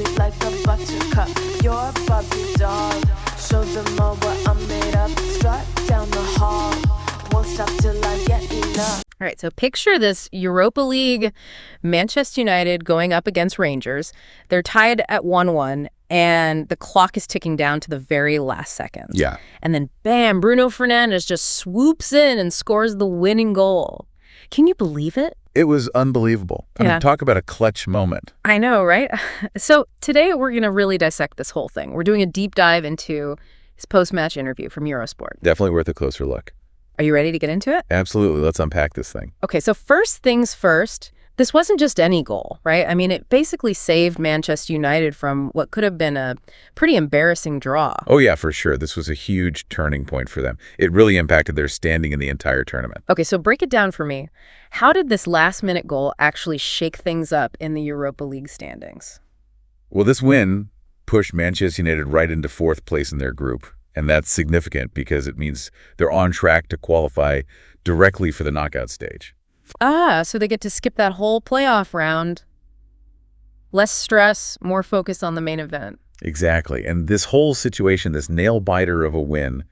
sweet like a buttercup. You're a Barbie doll. Show them all what I'm made of. Strut down the hall. Won't stop till I get enough. All right, so picture this Europa League, Manchester United going up against Rangers. They're tied at 1-1, and the clock is ticking down to the very last second. Yeah. And then, bam, Bruno Fernandes just swoops in and scores the winning goal. Can you believe it? It was unbelievable. I mean, talk about a clutch moment. I know, right? So today we're going to really dissect this whole thing. We're doing a deep dive into his post-match interview from Eurosport. Definitely worth a closer look. Are you ready to get into it? Absolutely. Let's unpack this thing. Okay, so first things first, this wasn't just any goal, right? I mean, it basically saved Manchester United from what could have been a pretty embarrassing draw. Oh, yeah, for sure. This was a huge turning point for them. It really impacted their standing in the entire tournament. Okay, so break it down for me. How did this last-minute goal actually shake things up in the Europa League standings? Well, this win pushed Manchester United right into fourth place in their group. And that's significant because it means they're on track to qualify directly for the knockout stage. Ah, so they get to skip that whole playoff round. Less stress, more focus on the main event. Exactly. And this whole situation, this nail-biter of a win,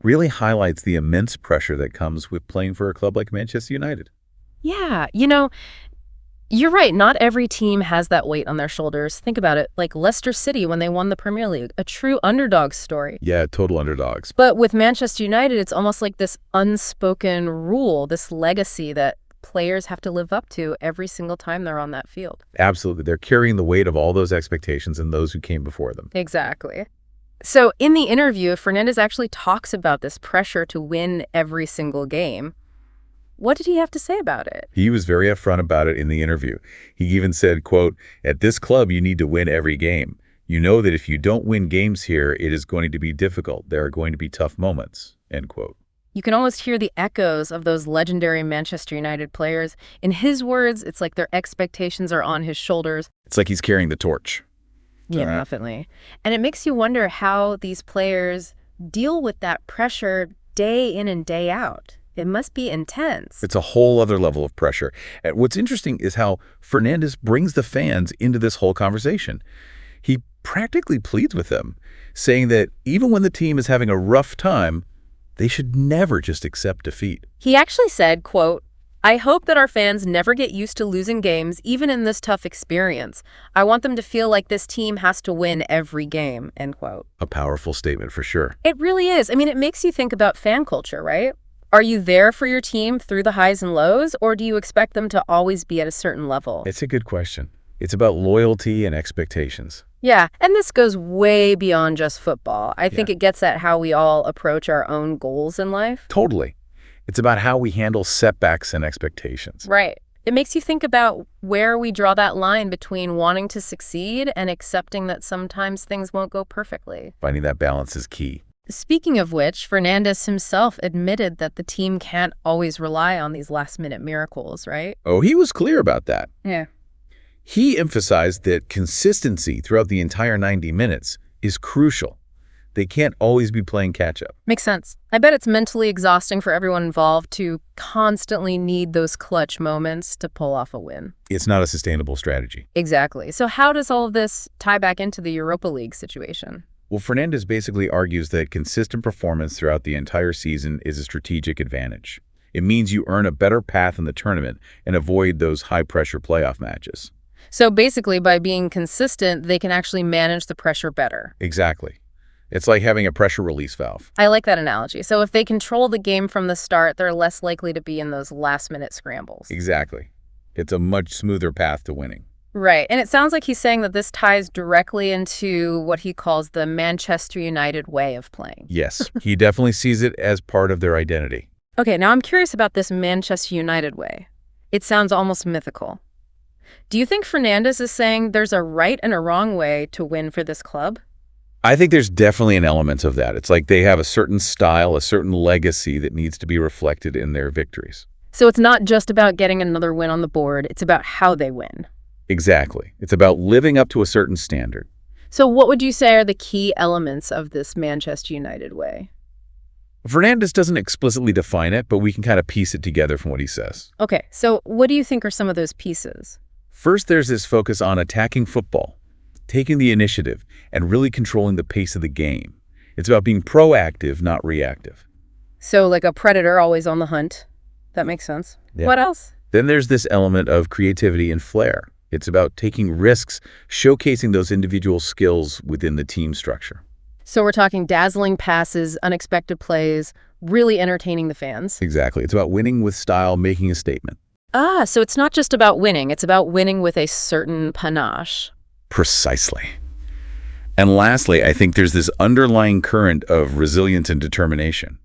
really highlights the immense pressure that comes with playing for a club like Manchester United. Yeah, you're right. Not every team has that weight on their shoulders. Think about it, like Leicester City when they won the Premier League, a true underdog story. Yeah, total underdogs. But with Manchester United, it's almost like this unspoken rule, this legacy that players have to live up to every single time they're on that field. Absolutely. They're carrying the weight of all those expectations and those who came before them. Exactly. So in the interview, Fernandes actually talks about this pressure to win every single game. What did he have to say about it? He was very upfront about it in the interview. He even said, quote, "At this club, you need to win every game. You know that if you don't win games here, it is going to be difficult. There are going to be tough moments," end quote. You can almost hear the echoes of those legendary Manchester United players. In his words, it's like their expectations are on his shoulders. It's like he's carrying the torch. Yeah, definitely. And it makes you wonder how these players deal with that pressure day in and day out. It must be intense. It's a whole other level of pressure. And what's interesting is how Fernandes brings the fans into this whole conversation. He practically pleads with them, saying that even when the team is having a rough time, they should never just accept defeat. He actually said, quote, "I hope that our fans never get used to losing games, even in this tough experience. I want them to feel like this team has to win every game," end quote. A powerful statement for sure. It really is. I mean, it makes you think about fan culture, right? Are you there for your team through the highs and lows, or do you expect them to always be at a certain level? It's a good question. It's about loyalty and expectations. Yeah, and this goes way beyond just football. I think it gets at how we all approach our own goals in life. Totally. It's about how we handle setbacks and expectations. Right. It makes you think about where we draw that line between wanting to succeed and accepting that sometimes things won't go perfectly. Finding that balance is key. Speaking of which, Fernandes himself admitted that the team can't always rely on these last-minute miracles, right? Oh, he was clear about that. Yeah. He emphasized that consistency throughout the entire 90 minutes is crucial. They can't always be playing catch-up. Makes sense. I bet it's mentally exhausting for everyone involved to constantly need those clutch moments to pull off a win. It's not a sustainable strategy. Exactly. So how does all of this tie back into the Europa League situation? Well, Fernandes basically argues that consistent performance throughout the entire season is a strategic advantage. It means you earn a better path in the tournament and avoid those high-pressure playoff matches. So basically, by being consistent, they can actually manage the pressure better. Exactly. It's like having a pressure release valve. I like that analogy. So if they control the game from the start, they're less likely to be in those last-minute scrambles. Exactly. It's a much smoother path to winning. Right. And it sounds like he's saying that this ties directly into what he calls the Manchester United way of playing. Yes, he definitely sees it as part of their identity. Okay, now I'm curious about this Manchester United way. It sounds almost mythical. Do you think Fernandes is saying there's a right and a wrong way to win for this club? I think there's definitely an element of that. It's like they have a certain style, a certain legacy that needs to be reflected in their victories. So it's not just about getting another win on the board, it's about how they win. Exactly. It's about living up to a certain standard. So what would you say are the key elements of this Manchester United way? Fernandes doesn't explicitly define it, but we can kind of piece it together from what he says. Okay, so what do you think are some of those pieces? First, there's this focus on attacking football. taking the initiative and really controlling the pace of the game. It's about being proactive, not reactive. So like a predator always on the hunt. That makes sense. Yeah. What else? Then there's this element of creativity and flair. It's about taking risks, showcasing those individual skills within the team structure. So we're talking dazzling passes, unexpected plays, really entertaining the fans. Exactly. It's about winning with style, making a statement. So it's not just about winning. It's about winning with a certain panache. Precisely. And lastly, I think there's this underlying current of resilience and determination.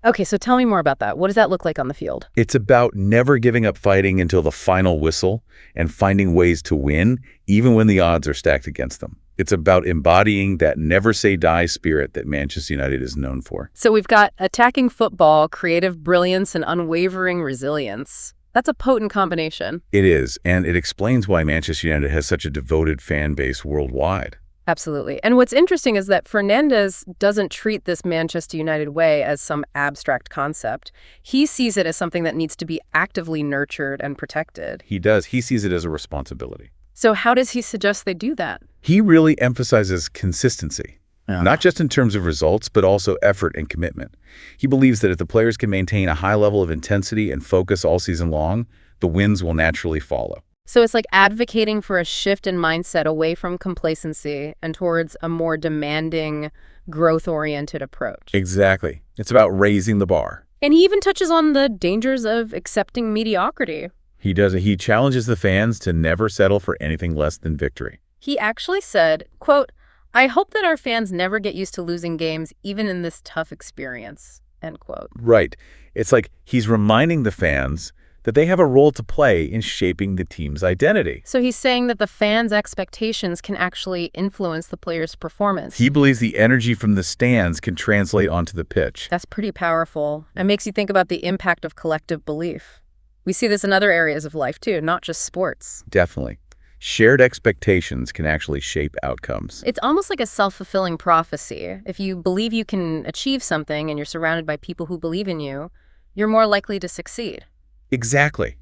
Okay, so tell me more about that. What does that look like on the field? It's about never giving up fighting until the final whistle and finding ways to win, even when the odds are stacked against them. It's about embodying that never-say-die spirit that Manchester United is known for. So we've got attacking football, creative brilliance, and unwavering resilience. That's a potent combination. It is, and it explains why Manchester United has such a devoted fan base worldwide. Absolutely. And what's interesting is that Fernandes doesn't treat this Manchester United way as some abstract concept. He sees it as something that needs to be actively nurtured and protected. He does. He sees it as a responsibility. So how does he suggest they do that? He really emphasizes consistency, not just in terms of results, but also effort and commitment. He believes that if the players can maintain a high level of intensity and focus all season long, the wins will naturally follow. So it's like advocating for a shift in mindset away from complacency and towards a more demanding, growth-oriented approach. Exactly. It's about raising the bar. And he even touches on the dangers of accepting mediocrity. He does. He challenges the fans to never settle for anything less than victory. He actually said, quote, "I hope that our fans never get used to losing games, even in this tough experience," end quote. Right. It's like he's reminding the fans that they have a role to play in shaping the team's identity. So he's saying that the fans' expectations can actually influence the players' performance. He believes the energy from the stands can translate onto the pitch. That's pretty powerful. It makes you think about the impact of collective belief. We see this in other areas of life, too, not just sports. Definitely. Shared expectations can actually shape outcomes. It's almost like a self-fulfilling prophecy. If you believe you can achieve something and you're surrounded by people who believe in you, you're more likely to succeed. Exactly.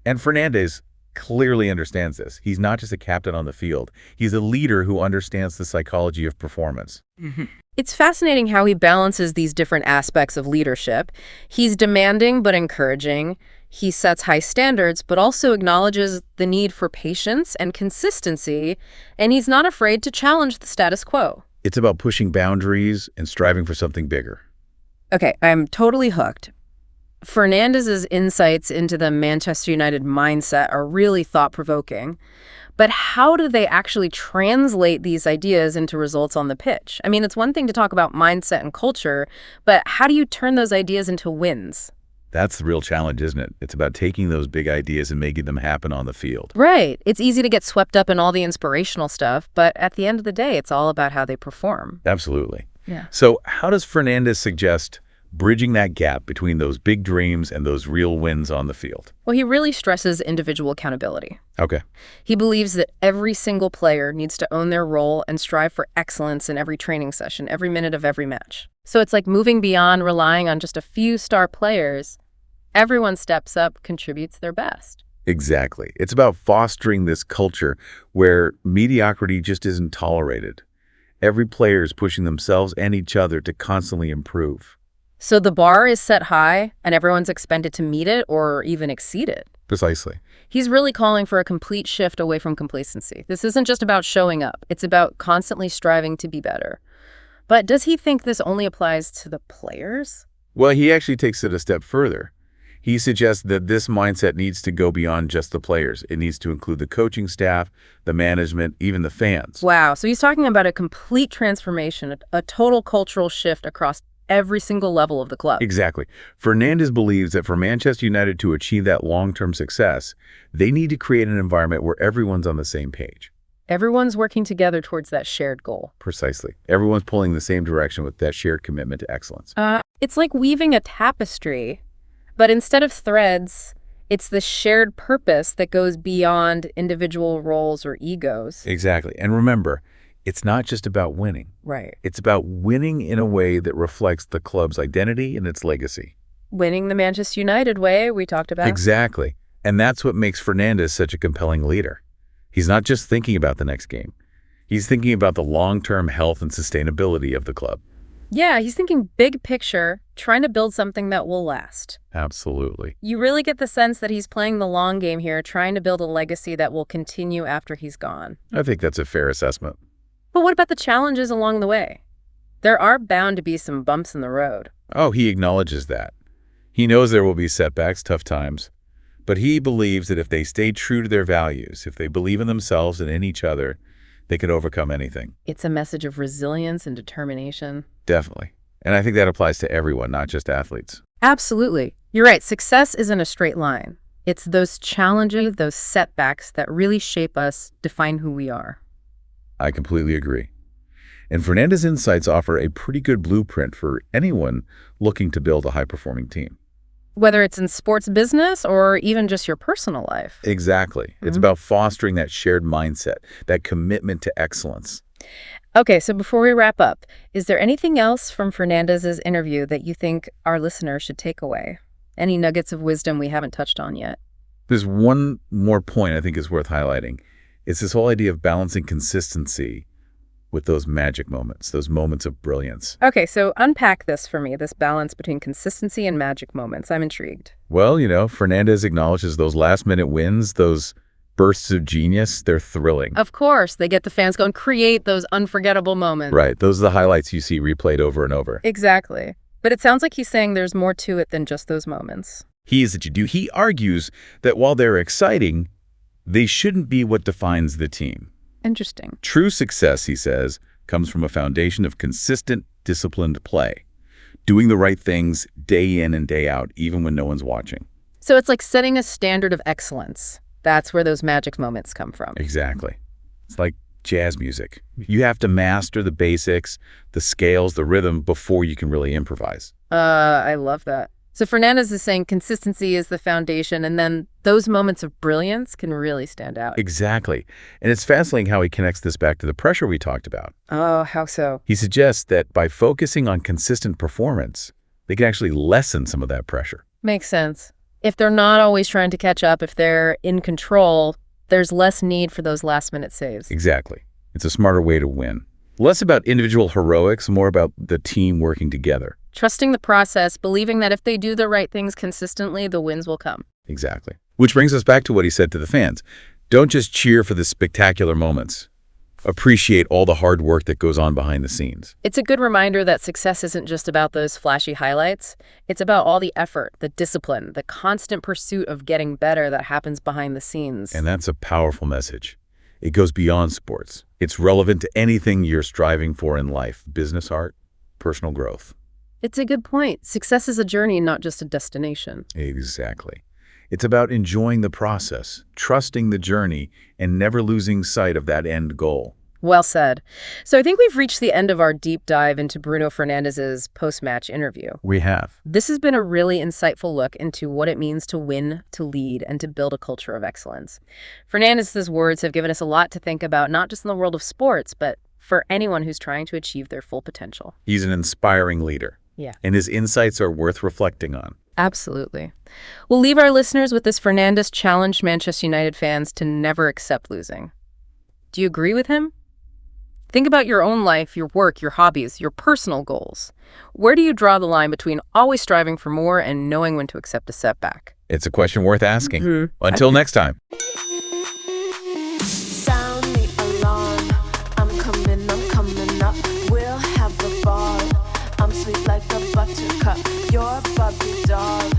And Fernandes clearly understands this. He's not just a captain on the field. He's a leader who understands the psychology of performance. It's fascinating how he balances these different aspects of leadership. He's demanding but encouraging. He sets high standards, but also acknowledges the need for patience and consistency, and he's not afraid to challenge the status quo. It's about pushing boundaries and striving for something bigger. Okay, I'm totally hooked. Fernandes's insights into the Manchester United mindset are really thought-provoking. But how do they actually translate these ideas into results on the pitch? I mean, it's one thing to talk about mindset and culture, but how do you turn those ideas into wins? That's the real challenge, isn't it? It's about taking those big ideas and making them happen on the field. Right. It's easy to get swept up in all the inspirational stuff, but at the end of the day, it's all about how they perform. Absolutely. Yeah. So how does Fernandes suggest bridging that gap between those big dreams and those real wins on the field? Well, he really stresses individual accountability. Okay. He believes that every single player needs to own their role and strive for excellence in every training session, every minute of every match. So it's like moving beyond relying on just a few star players. Everyone steps up, contributes their best. Exactly. It's about fostering this culture where mediocrity just isn't tolerated. Every player is pushing themselves and each other to constantly improve. So the bar is set high, and everyone's expected to meet it or even exceed it. Precisely. He's really calling for a complete shift away from complacency. This isn't just about showing up. It's about constantly striving to be better. But does he think this only applies to the players? Well, he actually takes it a step further. He suggests that this mindset needs to go beyond just the players. It needs to include the coaching staff, the management, even the fans. Wow. So he's talking about a complete transformation, a total cultural shift across every single level of the club. Exactly. Fernandes believes that for Manchester United to achieve that long-term success, they need to create an environment where everyone's on the same page. Everyone's working together towards that shared goal. Precisely. Everyone's pulling the same direction with that shared commitment to excellence. It's like weaving a tapestry, but instead of threads, it's the shared purpose that goes beyond individual roles or egos. Exactly. And remember, it's not just about winning. Right. It's about winning in a way that reflects the club's identity and its legacy. Winning the Manchester United way we talked about. Exactly. And that's what makes Fernandes such a compelling leader. He's not just thinking about the next game. He's thinking about the long-term health and sustainability of the club. Yeah, he's thinking big picture, trying to build something that will last. Absolutely. You really get the sense that he's playing the long game here, trying to build a legacy that will continue after he's gone. I think that's a fair assessment. But what about the challenges along the way? There are bound to be some bumps in the road. Oh, he acknowledges that. He knows there will be setbacks, tough times. But he believes that if they stay true to their values, if they believe in themselves and in each other, they can overcome anything. It's a message of resilience and determination. Definitely. And I think that applies to everyone, not just athletes. Absolutely. You're right. Success isn't a straight line. It's those challenges, those setbacks that really shape us, define who we are. I completely agree. And Fernandes' insights offer a pretty good blueprint for anyone looking to build a high-performing team. Whether it's in sports business or even just your personal life. Exactly. It's about fostering that shared mindset, that commitment to excellence. Okay, so before we wrap up, is there anything else from Fernandez's interview that you think our listeners should take away? Any nuggets of wisdom we haven't touched on yet? There's one more point I think is worth highlighting. It's this whole idea of balancing consistency with those magic moments, those moments of brilliance. Okay, so unpack this for me, this balance between consistency and magic moments. I'm intrigued. Well, Fernandes acknowledges those last-minute wins, those bursts of genius, they're thrilling. Of course, they get the fans going, create those unforgettable moments. Right, those are the highlights you see replayed over and over. Exactly. But it sounds like he's saying there's more to it than just those moments. He argues that while they're exciting, they shouldn't be what defines the team. Interesting. True success, he says, comes from a foundation of consistent, disciplined play. Doing the right things day in and day out, even when no one's watching. So it's like setting a standard of excellence. That's where those magic moments come from. Exactly. It's like jazz music. You have to master the basics, the scales, the rhythm before you can really improvise. I love that. So Fernandes is saying consistency is the foundation, and then those moments of brilliance can really stand out. Exactly. And it's fascinating how he connects this back to the pressure we talked about. Oh, how so? He suggests that by focusing on consistent performance, they can actually lessen some of that pressure. Makes sense. If they're not always trying to catch up, if they're in control, there's less need for those last-minute saves. Exactly. It's a smarter way to win. Less about individual heroics, more about the team working together. Trusting the process, believing that if they do the right things consistently, the wins will come. Exactly. Which brings us back to what he said to the fans. Don't just cheer for the spectacular moments. Appreciate all the hard work that goes on behind the scenes. It's a good reminder that success isn't just about those flashy highlights. It's about all the effort, the discipline, the constant pursuit of getting better that happens behind the scenes. And that's a powerful message. It goes beyond sports. It's relevant to anything you're striving for in life, business, art, personal growth. It's a good point. Success is a journey, not just a destination. Exactly. It's about enjoying the process, trusting the journey, and never losing sight of that end goal. Well said. So I think we've reached the end of our deep dive into Bruno Fernandes's post-match interview. We have. This has been a really insightful look into what it means to win, to lead, and to build a culture of excellence. Fernandes's words have given us a lot to think about, not just in the world of sports, but for anyone who's trying to achieve their full potential. He's an inspiring leader. Yeah. And his insights are worth reflecting on. Absolutely. We'll leave our listeners with this. Fernandes challenged Manchester United fans to never accept losing. Do you agree with him? Think about your own life, your work, your hobbies, your personal goals. Where do you draw the line between always striving for more and knowing when to accept a setback? It's a question worth asking. Until next time. Sound the alarm. I'm coming up. We'll have the ball. I'm sweet like a buttercup. You're a Barbie doll.